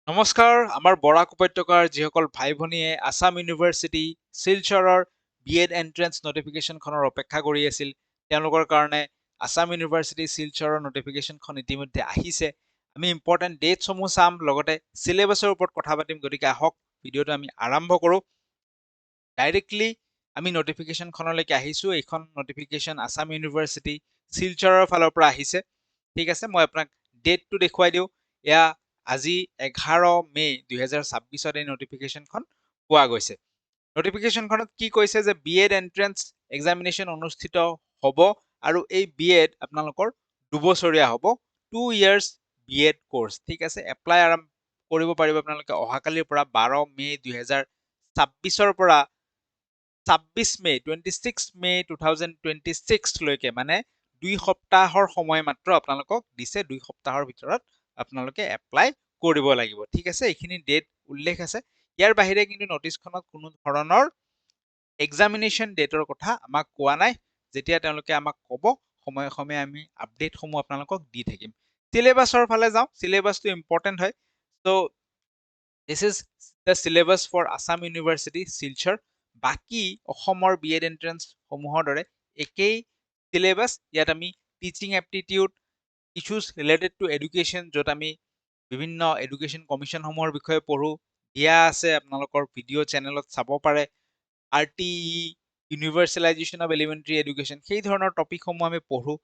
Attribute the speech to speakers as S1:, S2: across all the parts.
S1: নমস্কাৰ আমাৰ বৰাক উপত্যকাৰ যিসকল ভাই ভনীয়ে আসাম ইউনিভাৰ্চিটি শিলচৰৰ বিএড এন্ট্ৰেন্স নটিফিকেশ্যনখনৰ অপেক্ষা কৰি আছিল তেওঁলোকৰ কাৰণে আসাম ইউনিভাৰ্চিটি শিলচৰৰ নটিফিকেশ্যনখন ইতিমধ্যে আহিছে আমি ইম্পৰ্টেণ্ট ডেটসমূহ চাম লগতে চিলেবাছৰ ওপৰত কথা পাতিম গতিকে আহক ভিডিঅ'টো আমি আৰম্ভ কৰোঁ ডাইৰেক্টলি আমি নটিফিকেশ্যনখনলৈকে আহিছোঁ এইখন নটিফিকেশ্যন আসাম ইউনিভাৰ্চিটি শিলচৰৰ ফালৰ পৰা আহিছে ঠিক আছে মই আপোনাক ডেটটো দেখুৱাই দিওঁ এয়া আজি 11 মে 2026 এই নটিফিকেশ্যনখন পোৱা গৈছে নটিফিকেশ্যনখনত কি কৈছে যে বিএড এন্ট্ৰেন্স এক্সামিনেশ্যন অনুষ্ঠিত হ'ব আৰু এই বিএড আপোনালোকৰ দুবছৰীয়া হ'ব 2 ইয়াৰ্ছ বিএড কোৰ্স ঠিক আছে এপ্লাই আৰম্ভ কৰিব পাৰিব আপোনালোকে অহাকালিৰ পৰা 12 মে 2026 পৰা 26 মে 26 মে 2026 লৈকে মানে 2 সপ্তাহৰ সময় মাত্ৰ আপোনালোকক দিছে 2 সপ্তাহৰ ভিতৰত আপোনালোকে এপ্লাই কৰিব লাগিব ঠিক আছে এইখিনি ডেট উল্লেখ আছে ইয়াৰ বাহিৰে কিন্তু নটিছখনত কোনো ধৰণৰ এক্সামিনেশ্যন ডেটৰ কথা আমাক কোৱা নাই যেতিয়া তেওঁলোকে আমাক ক'ব সময়ে সময়ে আমি আপডেটসমূহ আপোনালোকক দি থাকিম সিলেবাছৰ ফালে যাওঁ সিলেবাছটো ইম্পৰ্টেণ্ট হয় so' this is the syllabus for Assam university Silchar বাকী অসমৰ বিএড এন্ট্ৰেন্স সমূহৰ দৰে একেই সিলেবাছ ইয়াত আমি teaching aptitude issues related to education য'ত আমি বিভিন্ন এডুকেশ্যন কমিশ্যনসমূহৰ বিষয়ে পঢ়োঁ দিয়া আছে আপোনালোকৰ ভিডিঅ' চেনেলত চাব পাৰে RTE ইউনিভাৰ্চেলাইজেশ্যন অফ এলিমেণ্টাৰী এডুকেশ্যন সেই ধৰণৰ টপিকসমূহ আমি পঢ়োঁ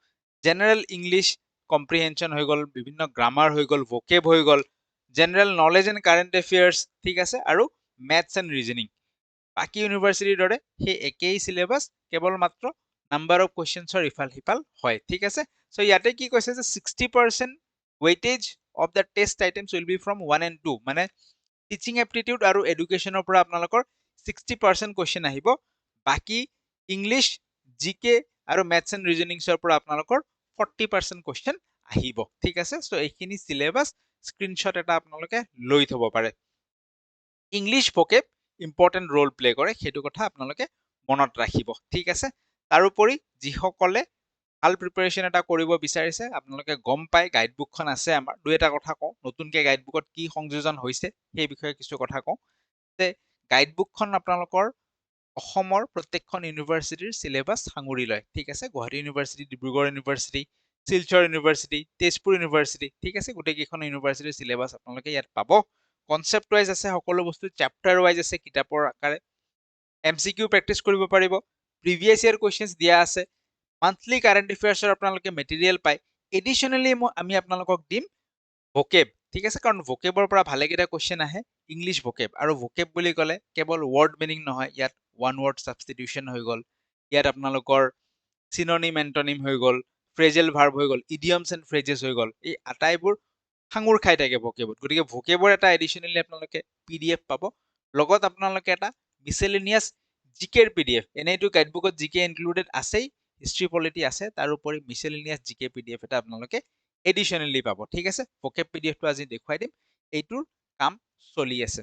S1: জেনেৰেল ইংলিছ কম্প্ৰিহেনশ্যন হৈ গ'ল বিভিন্ন গ্ৰামাৰ হৈ গ'ল ভোকেব হৈ গ'ল general knowledge and current affairs ঠিক আছে আৰু মেথছ এণ্ড ৰিজনিং বাকী ইউনিভাৰ্চিটিৰ দৰে সেই একেই সিলেবাছ কেৱল মাত্ৰ নাম্বাৰ অফ কুৱেশ্যনছৰ ইফাল সিফাল হয় ঠিক আছে চ' ইয়াতে কি কৈছে যে 60% weightage of the test items will be from 1 and 2 মানে টিচিং এপ্টিটিউড আৰু এডুকেশ্যনৰ পৰা আপোনালোকৰ 60% কুৱেশ্যন আহিব বাকী ইংলিছ জিকে আৰু মেথছ এণ্ড ৰিজনিংছৰ পৰা আপোনালোকৰ 40% কুৱেশ্যন আহিব ঠিক আছে চ' এইখিনি সিলেবাছ স্ক্ৰীনশ্বট এটা আপোনালোকে লৈ থ'ব পাৰে English vocab important role play কৰে সেইটো কথা আপোনালোকে মনত ৰাখিব ঠিক আছে তাৰোপৰি যিসকলে ভাল প্ৰিপাৰেশ্যন এটা কৰিব বিচাৰিছে আপোনালোকে গম পায় গাইডবুকখন আছে আমাৰ দুই এটা কথা কওঁ নতুনকৈ গাইডবুকত কি সংযোজন হৈছে সেই বিষয়ে কিছু কথা কওঁ যে গাইডবুকখন আপোনালোকৰ অসমৰ প্ৰত্যেকখন ইউনিভাৰ্চিটিৰ সিলেবাছ সাঙুৰি লয় ঠিক আছে Guwahati university Dibrugarh university Silchar university Tezpur university ঠিক আছে গোটেইকেইখন ইউনিভাৰ্চিটিৰ সিলেবাছ আপোনালোকে ইয়াত পাব কনচেপ্ট ৱাইজ আছে সকলো বস্তু চেপ্টাৰ ৱাইজ আছে কিতাপৰ আকাৰে MCQ প্ৰেক্টিছ কৰিব পাৰিব প্ৰিভিয়াছ ইয়াৰ কুৱেশ্যনছ দিয়া আছে মান্থলি কাৰেণ্ট এফেয়াৰ্ছৰ আপোনালোকে মেটেৰিয়েল পায় এডিশ্যনেলি আমি আপোনালোকক দিম ভোকেব ঠিক আছে কাৰণ ভোকেবৰ পৰা ভালেকেইটা কুৱেশ্যন আহে ইংলিছ ভোকেব আৰু ভোকেব বুলি ক'লে কেৱল ৱৰ্ড মিনিং নহয় ইয়াত ওৱান ৱৰ্ড ছাবষ্টিটিউশ্যন হৈ গ'ল ইয়াত আপোনালোকৰ চিননিম এণ্টনিম হৈ গ'ল ফ্ৰেজেল ভাৰ্ব হৈ গ'ল ইডিয়মছ এণ্ড ফ্ৰেজেছ হৈ গ'ল এই আটাইবোৰ সাঙুৰ খাই থাকে ভোকেবত গতিকে ভোকেবৰ এটা এডিশ্যনেলি আপোনালোকে PDF পাব লগত আপোনালোকে এটা মিছেলেনিয়াছ জিকেৰ PDF এনেইতো গাইডবুকত জিকে ইনক্লুডেড আছেই হিষ্ট্ৰী পলিটি আছে তাৰোপৰি মিছেলেনিয়াছ জিকে PDF এটা আপোনালোকে এডিশ্যনেলি পাব ঠিক আছে ভোকেব PDFটো আজি দেখুৱাই দিম এইটোৰ কাম চলি আছে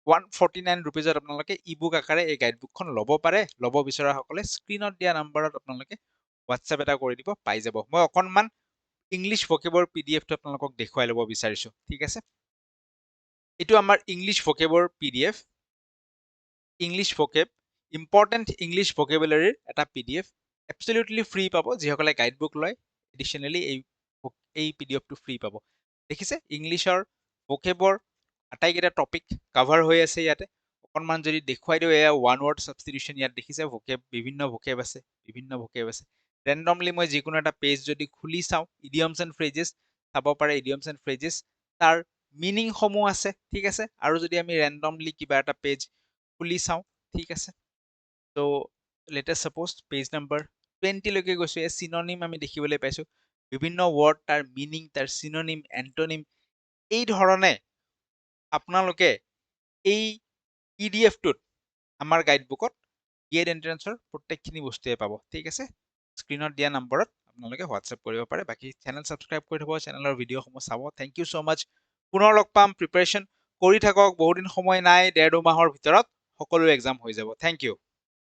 S1: 149 ৰুপিজত আপোনালোকে ইবুক আকাৰে এই গাইডবুকখন ল'ব পাৰে ল'ব বিচৰাসকলে স্ক্ৰীনত দিয়া নাম্বাৰত আপোনালোকে হোৱাটছএপ এটা কৰি দিব পাই যাব মই অকণমান ইংলিছ ভোকেবৰ PDFটো আপোনালোকক দেখুৱাই ল'ব বিচাৰিছোঁ ঠিক আছে এইটো আমাৰ ইংলিছ ভোকেবৰ PDF English vocab important English ভোকেবুলাৰীৰ এটা PDF এবছলিউটলি ফ্ৰী পাব যিসকলে গাইডবুক লয় এডিশ্যনেলি এই PDFটো ফ্ৰী পাব দেখিছে ইংলিছৰ ভোকেবৰ আটাইকেইটা টপিক কভাৰ হৈ আছে ইয়াতে অকণমান যদি দেখুৱাই দিওঁ এয়া ওৱান ৱৰ্ড ছাবষ্টিটিউশ্যন ইয়াত দেখিছে ভোকেব বিভিন্ন ভোকেব আছে ৰেণ্ডমলি মই যিকোনো এটা পেজ যদি খুলি চাওঁ ইডিয়মছ এণ্ড ফ্ৰেজেছ চাব পাৰে ইডিয়মছ এণ্ড ফ্ৰেজেছ তাৰ মিনিংসমূহ আছে ঠিক আছে আৰু যদি আমি ৰেণ্ডমলি কিবা এটা পেজ খুলি চাওঁ ঠিক আছে ত' লেটেষ্ট ছাপ'জ পেজ নাম্বাৰ 20 লৈকে গৈছোঁ এই চিননিম আমি দেখিবলৈ পাইছোঁ বিভিন্ন ৱৰ্ড তাৰ মিনিং তাৰ চিননিম এণ্টনিম এই ধৰণে আপোনালোকে এই PDFটোত আমাৰ গাইডবুকত বিএড এন্ট্ৰেন্সৰ প্ৰত্যেকখিনি বস্তুৱে পাব ঠিক আছে স্ক্ৰীনত দিয়া নম্বৰত আপোনালোকে হোৱাটছএপ কৰিব পাৰে বাকী চেনেল ছাবস্ক্ৰাইব কৰি থ'ব চেনেলৰ ভিডিঅ'সমূহ চাব থেংক ইউ ছ' মাছ পুনৰ লগ পাম প্ৰিপাৰেশ্যন কৰি থাকক বহুদিন সময় নাই 1.5 মাহৰ ভিতৰত সকলো এক্সাম হৈ যাব থেংক ইউ